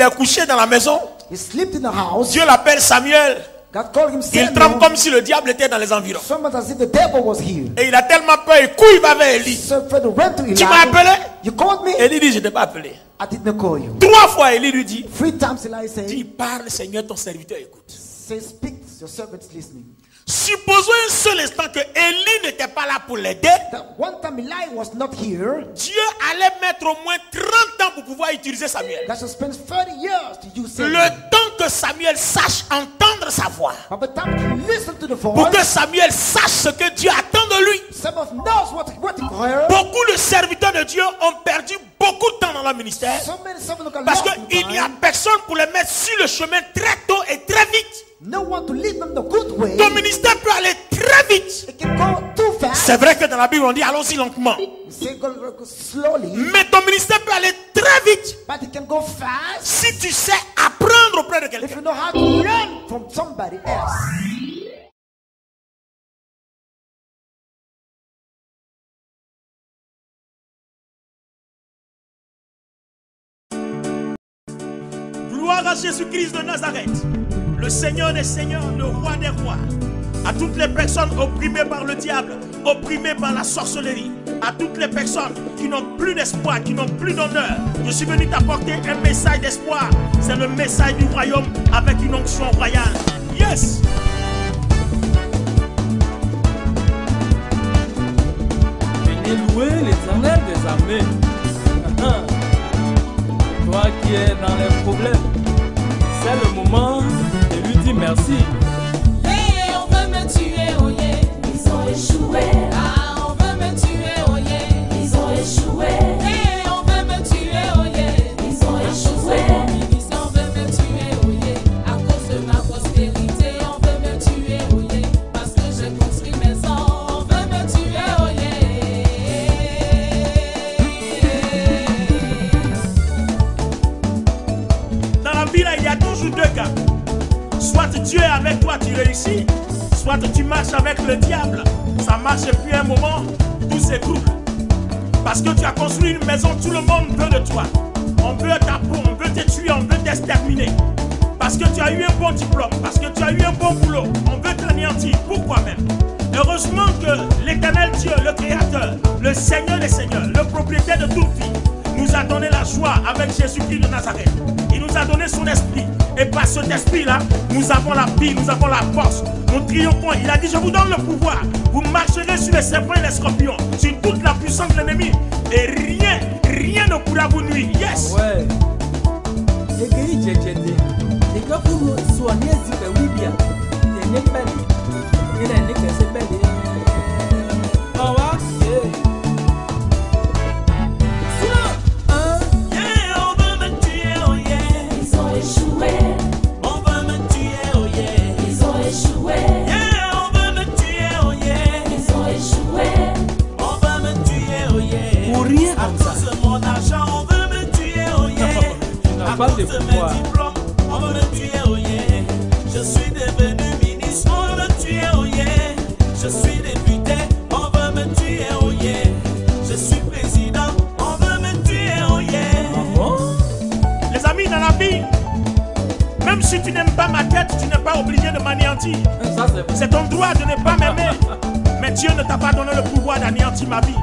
est couché dans la maison. Dieu l'appelle Samuel. Il tremble comme si le diable était dans les environs. Et il a tellement peur, il court, il va vers Élie. Tu m'as appelé? Élie dit, je ne t'ai pas appelé. 3 fois Élie lui dit, dis, parle Seigneur, ton serviteur écoute. Supposons un seul instant que Élie n'était pas là pour l'aider. Dieu allait mettre au moins 30 ans pour pouvoir utiliser Samuel. Le temps que Samuel sache entendre sa voix. Pour que Samuel sache ce que Dieu attend de lui. Beaucoup de serviteurs de Dieu ont perdu beaucoup de temps dans leur ministère. Parce qu'il n'y a personne pour les mettre sur le chemin très tôt et très vite. Ton ministère peut aller très vite. C'est vrai que dans la Bible on dit allons-y lentement. Mais ton ministère peut aller très vite si tu sais apprendre auprès de quelqu'un. gloire à Jésus-Christ de Nazareth, le Seigneur des seigneurs, le roi des rois. À toutes les personnes opprimées par le diable, opprimées par la sorcellerie, à toutes les personnes qui n'ont plus d'espoir, qui n'ont plus d'honneur, je suis venu t'apporter un message d'espoir. C'est le message du royaume avec une onction royale. Yes!
Venez louer l'Éternel des armées. Toi qui es dans les problèmes, c'est le moment de lui dire merci.
Hey, on veut me tuer, oh yeah. Ils ont échoué. Ah, on veut me tuer, oh yeah. Ils ont échoué. Hey, on veut me tuer, oh yeah. Ils ont échoué. On veut me tuer, oh yeah. À cause de ma prospérité, on veut me tuer, oh yeah. Parce que j'ai construit maison, on veut me tuer, oh yeah.
Dans la vie là, il y a toujours deux cas. Soit Dieu est avec toi, tu réussis. Soit tu marches avec le diable. Ça marche et puis un moment, tout s'écroule. Parce que tu as construit une maison, tout le monde veut de toi. On veut ta peau, on veut te tuer, on veut t'exterminer. Parce que tu as eu un bon diplôme, parce que tu as eu un bon boulot, on veut t'anéantir. Pourquoi même? Heureusement que l'Éternel Dieu, le Créateur, le Seigneur des Seigneurs, le propriétaire de toute vie, nous a donné la joie avec Jésus-Christ de Nazareth. Il nous a donné son esprit. Et par cet esprit-là, nous avons la vie, nous avons la force. Nous triomphons. Il a dit, je vous donne le pouvoir. Vous marcherez sur les serpents et les scorpions, sur toute la puissance de l'ennemi. Et rien ne pourra vous nuire. Yes.
Ouais. Et que il j'ai dit. Et que vous soignez si vous oui bien. Et n'est pas dit. Il n'est que c'est pas dit. Oh ouais.
À cause de mes diplômes, on veut me tuer, oh yeah. Je suis devenu ministre, on veut me tuer, oh yeah. Je suis député, on veut me tuer, oh yeah. Je suis président, on veut me tuer, oh yeah.
Les amis, dans la vie, même si tu n'aimes pas ma tête, tu n'es pas obligé de m'anéantir. C'est ton droit de ne pas m'aimer. Mais Dieu ne t'a pas donné le pouvoir d'anéantir ma vie.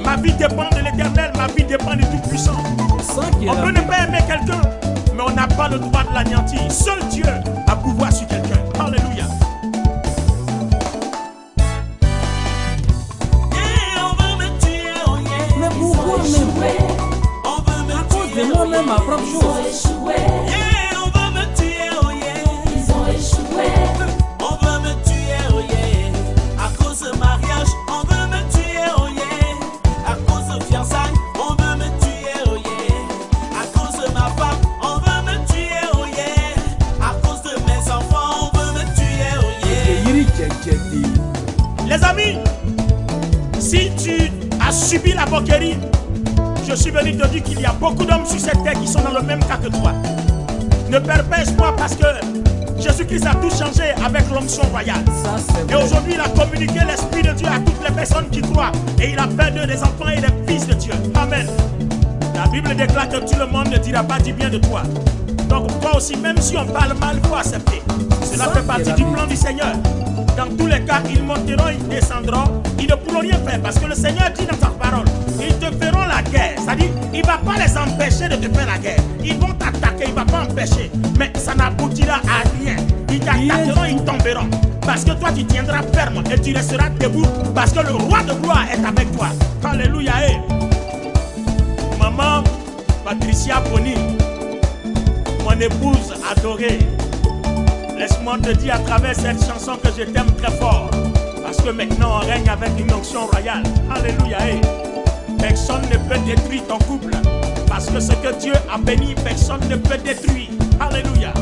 Ma vie dépend de l'Éternel, ma vie dépend du Tout-Puissant. On peut ne pas aimer quelqu'un, mais on n'a pas le droit de l'anéantir. Seul Dieu a pouvoir sur quelqu'un. Alléluia.
Yeah, on veut me tuer, oh yeah.
Mais pourquoi même?
On veut me tuer,
c'est moi-même ma propre chose.
Yeah, on veut me tuer, oh yeah. Ils ont échoué. On veut me tuer, oh yeah. À cause de mariage, on veut me tuer, oh yeah. À cause de fiançailles, on veut me tuer, oh yeah. À cause de ma femme, on veut me tuer, oh yeah. À cause de mes enfants, on veut me tuer, oh yeah.
Les amis, si tu as subi la moquerie, je suis venu te dire qu'il y a beaucoup d'hommes sur cette terre qui sont dans le même cas que toi. Ne perds pas espoir parce que Jésus-Christ a tout changé avec l'onction royale. Et aujourd'hui, il a communiqué l'Esprit de Dieu à toutes les personnes qui croient. Et il a fait d'eux des enfants et des fils de Dieu. Amen. La Bible déclare que tout le monde ne dira pas du bien de toi. Donc toi aussi, même si on parle mal, il faut accepter. Cela fait partie du plan du Seigneur. Dans tous les cas, ils monteront, ils descendront. Ils ne pourront rien faire parce que le Seigneur dit dans sa parole, ils te feront la guerre. C'est-à-dire, il ne va pas les empêcher de te faire la guerre. Ils vont t'attaquer, il ne va pas empêcher. Mais ça n'aboutira à rien. Ils t'attaqueront, ils tomberont. Parce que toi, tu tiendras ferme et tu resteras debout. Parce que le roi de gloire est avec toi. Alléluia. Hey. Maman Patricia Boni, mon épouse adorée, laisse-moi te dire à travers cette chanson que je t'aime très fort. Parce que maintenant on règne avec une onction royale. Alléluia. Hey. Personne ne peut détruire ton couple. Parce que ce que Dieu a béni, personne ne peut détruire. Alléluia.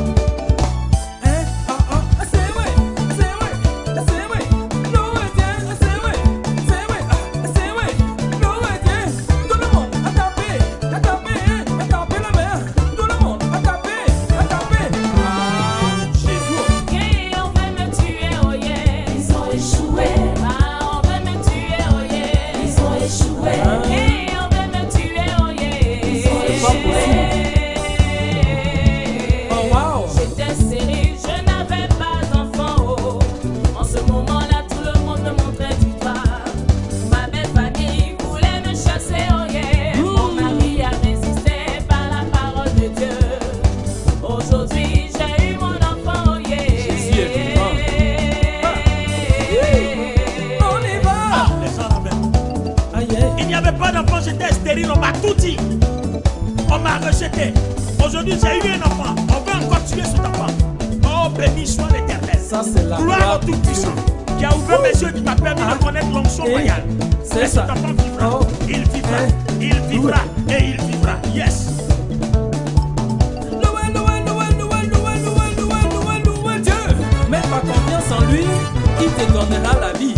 arrêtez. Aujourd'hui, j'ai eu un enfant. On veut encore tuer cet enfant. Oh, béni soit l'Éternel.
Ça, c'est la
Gloire au Tout-Puissant qui a ouvert mes yeux, qui m'a permis de connaître l'onction royale.
C'est ça.
Cet enfant vivra.
Oh.
Il vivra. Il vivra. Et il vivra. Yes.
Loué, loué, loué, loué, loué, loué, loué, loué, loué Dieu. Mets ta confiance en lui, il te donnera la vie.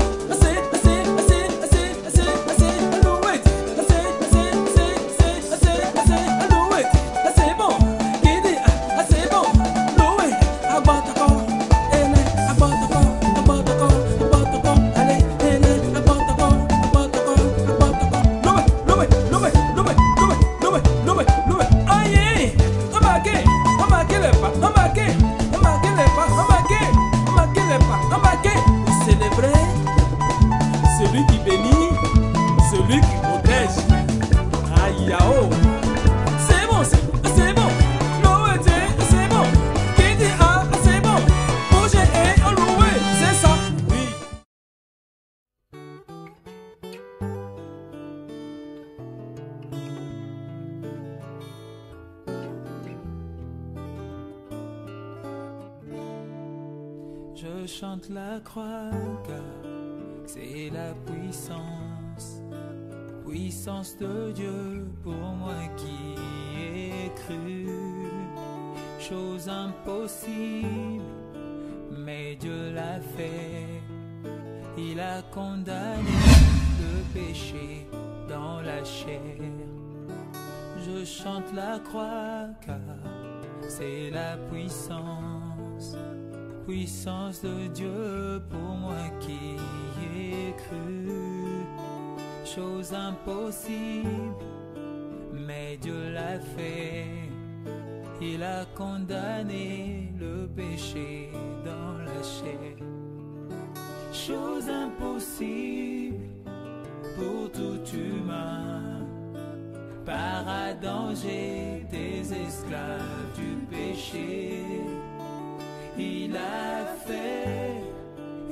Je chante la croix car c'est la puissance, puissance de Dieu pour moi qui ai cru. Chose impossible, mais Dieu l'a fait. Il a condamné le péché dans la chair. Je chante la croix car c'est la puissance, puissance de Dieu pour moi qui ai cru. Chose impossible, mais Dieu l'a fait. Il a condamné le péché dans la chair. Chose impossible pour tout humain. Par Adam j'étais esclave du péché. Il a fait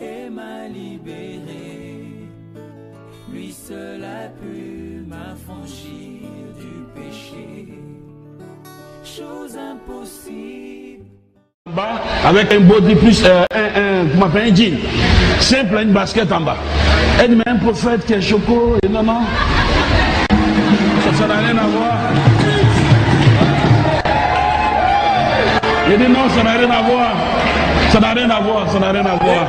et m'a libéré. Lui seul a pu m'affranchir du péché. Chose impossible.
Avec un body plus un jean simple, une basket en bas. Elle dit mais un prophète qui est choco. Et non, ça n'a rien à voir. Il dit non, ça n'a rien à voir. Ça n'a rien à voir, ça n'a rien à voir.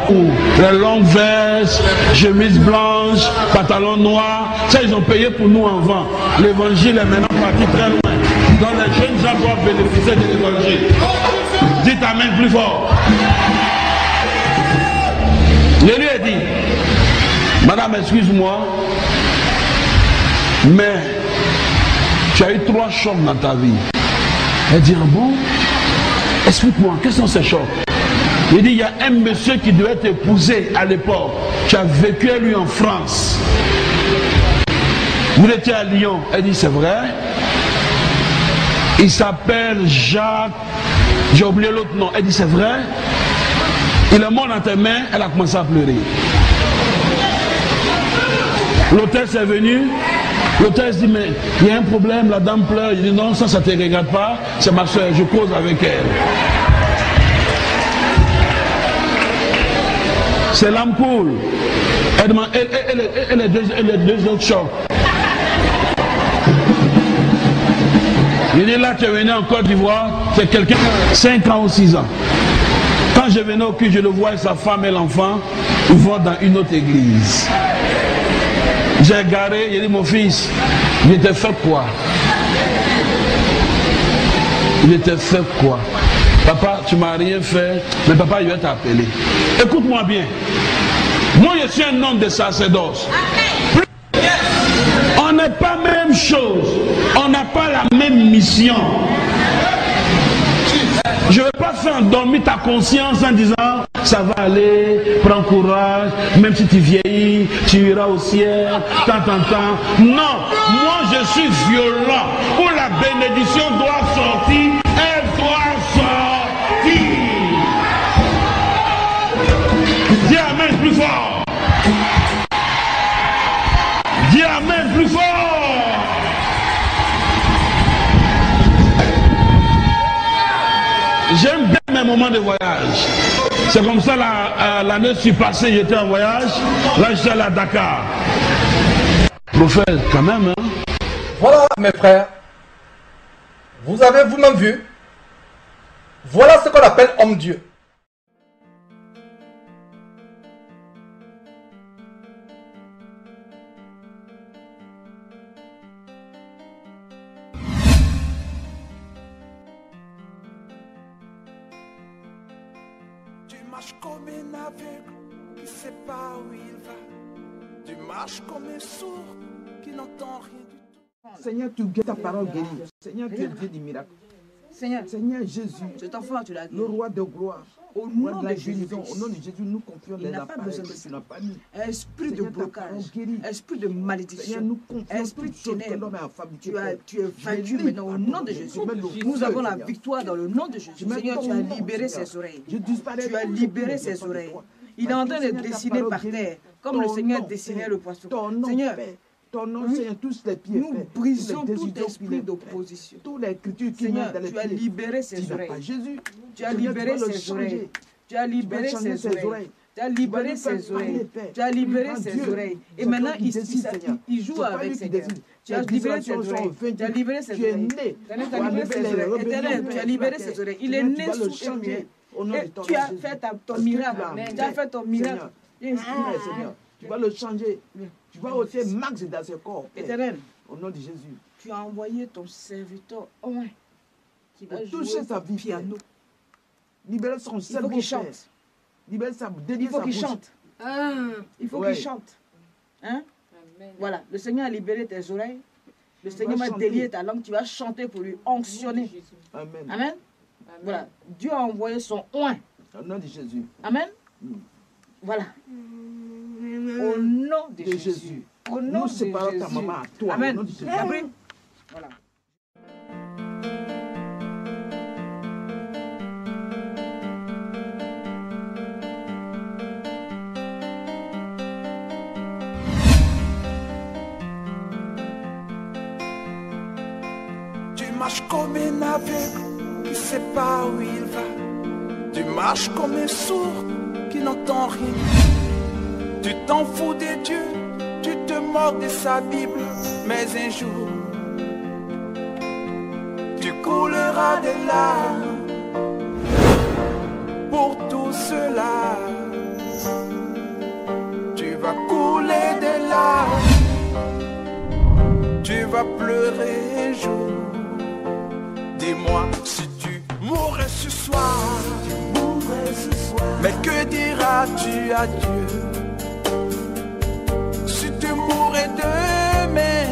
Les longues vestes, chemise blanche, pantalon noir, ça ils ont payé pour nous en vent. L'évangile est maintenant parti très loin. Donc les jeunes gens doivent bénéficier de l'évangile. Dites amen plus fort. Je lui ai dit, madame, excuse-moi, mais tu as eu 3 chocs dans ta vie. Elle dit, ah bon? Explique-moi, quels sont ces chocs? Il dit, il y a un monsieur qui devait t'épouser à l'époque. Tu as vécu à lui en France. Vous étiez à Lyon. Elle dit, c'est vrai. Il s'appelle Jacques. J'ai oublié l'autre nom. Elle dit, c'est vrai. Il est mort dans tes mains. Elle a commencé à pleurer. L'hôtesse est venu. L'hôtesse dit, mais il y a un problème. La dame pleure. Il dit, non, ça ne te regarde pas. C'est ma soeur. Je cause avec elle. C'est l'âme cool. Elle demande, elle est deux autres chocs. Il dit là, tu es venu en Côte d'Ivoire, c'est quelqu'un de 5 ans ou 6 ans. Quand je venais au culte, je le vois et sa femme et l'enfant, ils vont dans une autre église. J'ai garé, il dit mon fils, il était fait quoi? Il était fait quoi? Papa, tu m'as rien fait, mais papa, il va t'appeler. Écoute-moi bien. Moi, je suis un homme de sacerdoce. On n'est pas la même chose. On n'a pas la même mission. Je ne vais pas faire endormir ta conscience en disant ça va aller, prends courage, même si tu vieillis, tu iras au ciel, tant. Non, moi je suis violent. Où la bénédiction doit sortir, elle doit sortir. Dis amen plus fort. Dis amen plus fort. j'aime bien mes moments de voyage. C'est comme ça, l'année passée, j'étais en voyage. Là, je suis allé à Dakar. Prophète, quand même, hein.
Voilà, mes frères. Vous avez vous-même vu. Voilà ce qu'on appelle homme-dieu.
Tu marches comme un aveugle qui ne sait pas où il va. Tu marches comme un sourd qui n'entend rien du tout.
Seigneur, tu guéris ta parole guérie. Seigneur, tu es Dieu du miracle. Seigneur Jésus,
cet enfant, tu l'as
le roi de gloire. Au nom de Jésus, au nom de Jésus, nous confions les appareils que tu n'as pas mis.
Esprit de blocage, esprit de malédiction, esprit de ténèbres, tu es vaincu maintenant au nom de Jésus. Nous avons la victoire dans le nom de Jésus. Seigneur, tu as libéré ses oreilles. Tu as libéré ses oreilles. Il est en train de dessiner par terre, comme le Seigneur dessinait le poisson. Seigneur,
ton nom, Seigneur, tous les pieds.
Nous brisons tout esprit d'opposition.
Toutes les écritures qui
Seigneur, tu as libéré ses oreilles.
Jésus,
tu as libéré ses oreilles. Tu as libéré ses oreilles. Tu as libéré ses oreilles. Tu as libéré ses oreilles. Et maintenant, il joue avec ses cœurs. Tu as libéré ses oreilles. Tu as libéré ses oreilles. Tu as libéré ses oreilles. Il est né sous tes pieds. Et tu as fait ton miracle. Tu as fait ton miracle.
Seigneur, tu vas le changer. Tu vas aussi max dans ce corps.
Éternel,
au nom de Jésus.
Tu as envoyé ton serviteur qui va
toucher sa vie,
piano.
Libérer son cerveau.
Il faut qu'il chante.
Libérer sa
Il faut qu'il chante. Il faut qu'il chante. Hein? Voilà, le Seigneur a libéré tes oreilles. Le Seigneur va délier ta langue. Tu vas chanter pour lui onctionner.
Amen.
Amen. Voilà, Dieu a envoyé son oint.
Au nom de Jésus.
Amen. Voilà. Au nom de Jésus. Au nom de Jésus.
Ta maman à toi.
Amen.
Au nom de Jésus.
Voilà.
Tu marches comme un aveugle qui ne sait pas où il va. Tu marches comme un sourd qui n'entend rien. Tu t'en fous de Dieu, tu te moques de sa Bible. Mais un jour, tu couleras des larmes pour tout cela. Tu vas couler des larmes, tu vas pleurer un jour. Dis-moi si tu mourrais ce soir, mais que diras-tu à Dieu? Si tu mourrais demain,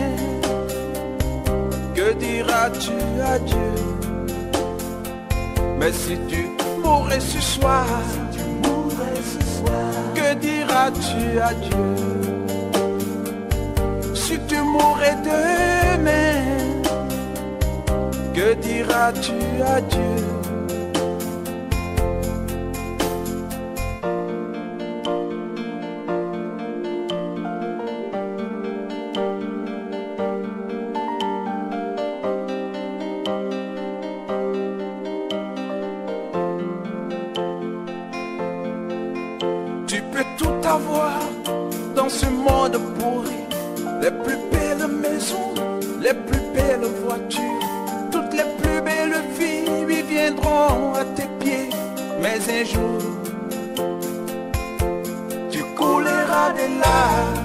que diras-tu à Dieu? Mais si tu mourrais ce soir, que diras-tu à Dieu? Si tu mourrais demain, que diras-tu à Dieu? Tu peux tout avoir dans ce monde pourri, les plus belles maisons, les plus belles voitures, toutes les plus belles filles lui viendront à tes pieds. Mais un jour, tu couleras des larmes